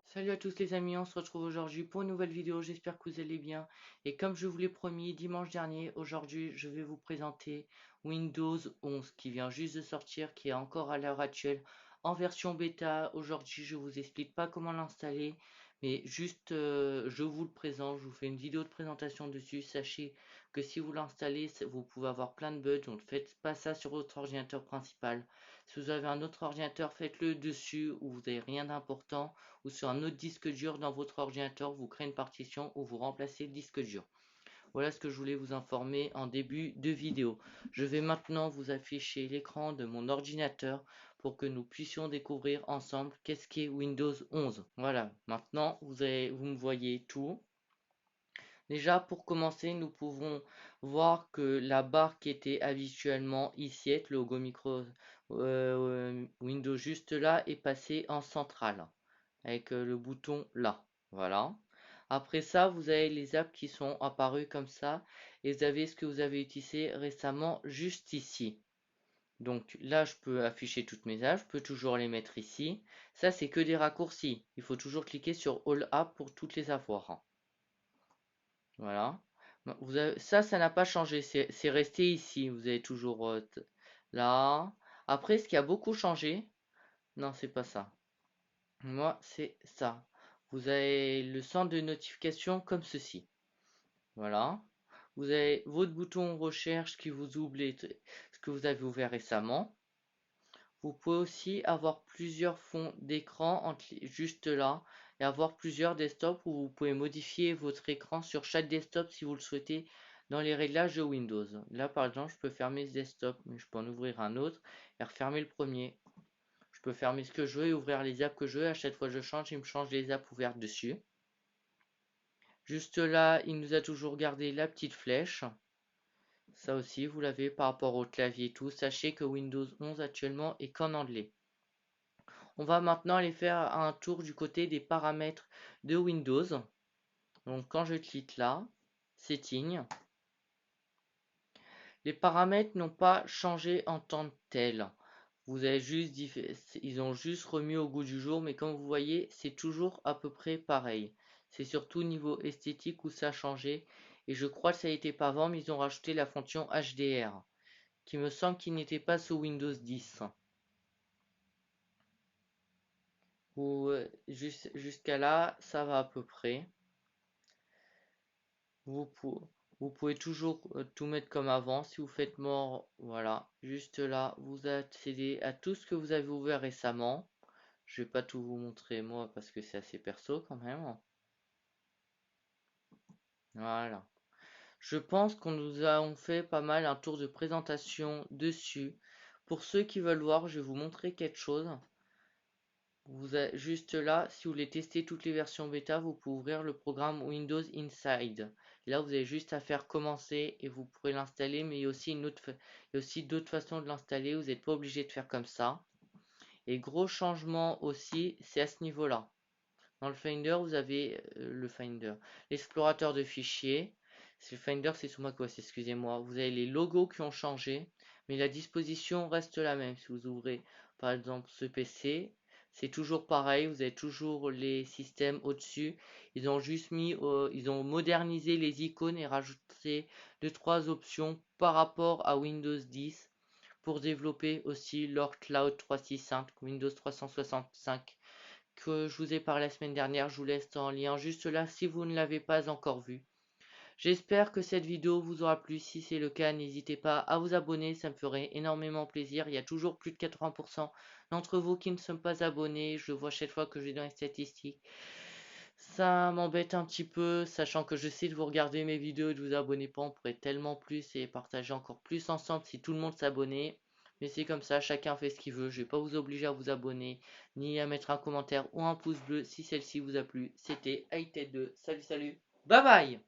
Salut à tous les amis, on se retrouve aujourd'hui pour une nouvelle vidéo, j'espère que vous allez bien. Et comme je vous l'ai promis dimanche dernier, aujourd'hui je vais vous présenter Windows 11 qui vient juste de sortir, qui est encore à l'heure actuelle en version bêta. Aujourd'hui je vous explique pas comment l'installer, mais juste je vous le présente, je vous fais une vidéo de présentation dessus. Sachez que si vous l'installez, vous pouvez avoir plein de bugs, donc ne faites pas ça sur votre ordinateur principal. Si vous avez un autre ordinateur, faites-le dessus où vous n'avez rien d'important, ou sur un autre disque dur dans votre ordinateur, vous créez une partition ou vous remplacez le disque dur. Voilà ce que je voulais vous informer en début de vidéo. Je vais maintenant vous afficher l'écran de mon ordinateur pour que nous puissions découvrir ensemble qu'est-ce qu'est Windows 11. Voilà, maintenant vous me voyez tout. Déjà, pour commencer, nous pouvons voir que la barre qui était habituellement ici, le logo micro Windows juste là, est passée en centrale avec le bouton là. Voilà. Après ça, vous avez les apps qui sont apparues comme ça et vous avez ce que vous avez utilisé récemment juste ici. Donc là, je peux afficher toutes mes apps, je peux toujours les mettre ici. Ça, c'est que des raccourcis. Il faut toujours cliquer sur All Apps pour toutes les avoir. Voilà. Ça n'a pas changé. C'est resté ici. Vous avez toujours là. Après, ce qui a beaucoup changé, non, c'est pas ça. Moi, c'est ça. Vous avez le centre de notification comme ceci. Voilà. Vous avez votre bouton recherche qui vous ouvre ce que vous avez ouvert récemment. Vous pouvez aussi avoir plusieurs fonds d'écran juste là et avoir plusieurs desktops où vous pouvez modifier votre écran sur chaque desktop si vous le souhaitez dans les réglages de Windows. Là par exemple, je peux fermer ce desktop, mais je peux en ouvrir un autre et refermer le premier. Je peux fermer ce que je veux et ouvrir les apps que je veux. À chaque fois que je change, il me change les apps ouvertes dessus. Juste là, il nous a toujours gardé la petite flèche. Ça aussi, vous l'avez par rapport au clavier et tout. Sachez que Windows 11 actuellement est qu'en anglais. On va maintenant aller faire un tour du côté des paramètres de Windows. Donc quand je clique là, Settings, les paramètres n'ont pas changé en tant que tel. Vous avez juste ils ont juste remis au goût du jour, mais comme vous voyez, c'est toujours à peu près pareil. C'est surtout niveau esthétique où ça a changé. Et je crois que ça n'était pas avant, mais ils ont rajouté la fonction HDR, qui me semble qu'il n'était pas sous Windows 10. Ou jusqu'à là, ça va à peu près. Vous, vous pouvez toujours tout mettre comme avant. Si vous faites mort, voilà, juste là, vous accédez à tout ce que vous avez ouvert récemment. Je vais pas tout vous montrer moi parce que c'est assez perso quand même. Voilà. Je pense qu'on nous a fait pas mal un tour de présentation dessus. Pour ceux qui veulent voir, je vais vous montrer quelque chose. Vous avez juste là, si vous voulez tester toutes les versions bêta, vous pouvez ouvrir le programme Windows Inside. Là, vous avez juste à faire commencer et vous pourrez l'installer, mais il y a aussi d'autres façons de l'installer. Vous n'êtes pas obligé de faire comme ça. Et gros changement aussi, c'est à ce niveau-là. Dans le Finder, vous avez l'explorateur de fichiers. Le Finder, c'est sous macOS, excusez-moi. Vous avez les logos qui ont changé, mais la disposition reste la même. Si vous ouvrez par exemple ce PC, c'est toujours pareil. Vous avez toujours les systèmes au-dessus. Ils ont juste ils ont modernisé les icônes et rajouté 2-3 options par rapport à Windows 10 pour développer aussi leur Cloud 365, Windows 365 que je vous ai parlé la semaine dernière. Je vous laisse en lien juste là si vous ne l'avez pas encore vu. J'espère que cette vidéo vous aura plu. Si c'est le cas, n'hésitez pas à vous abonner, ça me ferait énormément plaisir. Il y a toujours plus de 80% d'entre vous qui ne sont pas abonnés. Je le vois chaque fois que je vais dans les statistiques. Ça m'embête un petit peu, sachant que j'essaie de vous regarder mes vidéos et de vous abonner pas. On pourrait tellement plus et partager encore plus ensemble si tout le monde s'abonnait. Mais c'est comme ça, chacun fait ce qu'il veut. Je vais pas vous obliger à vous abonner, ni à mettre un commentaire ou un pouce bleu si celle-ci vous a plu. C'était IT2. Salut, salut. Bye bye.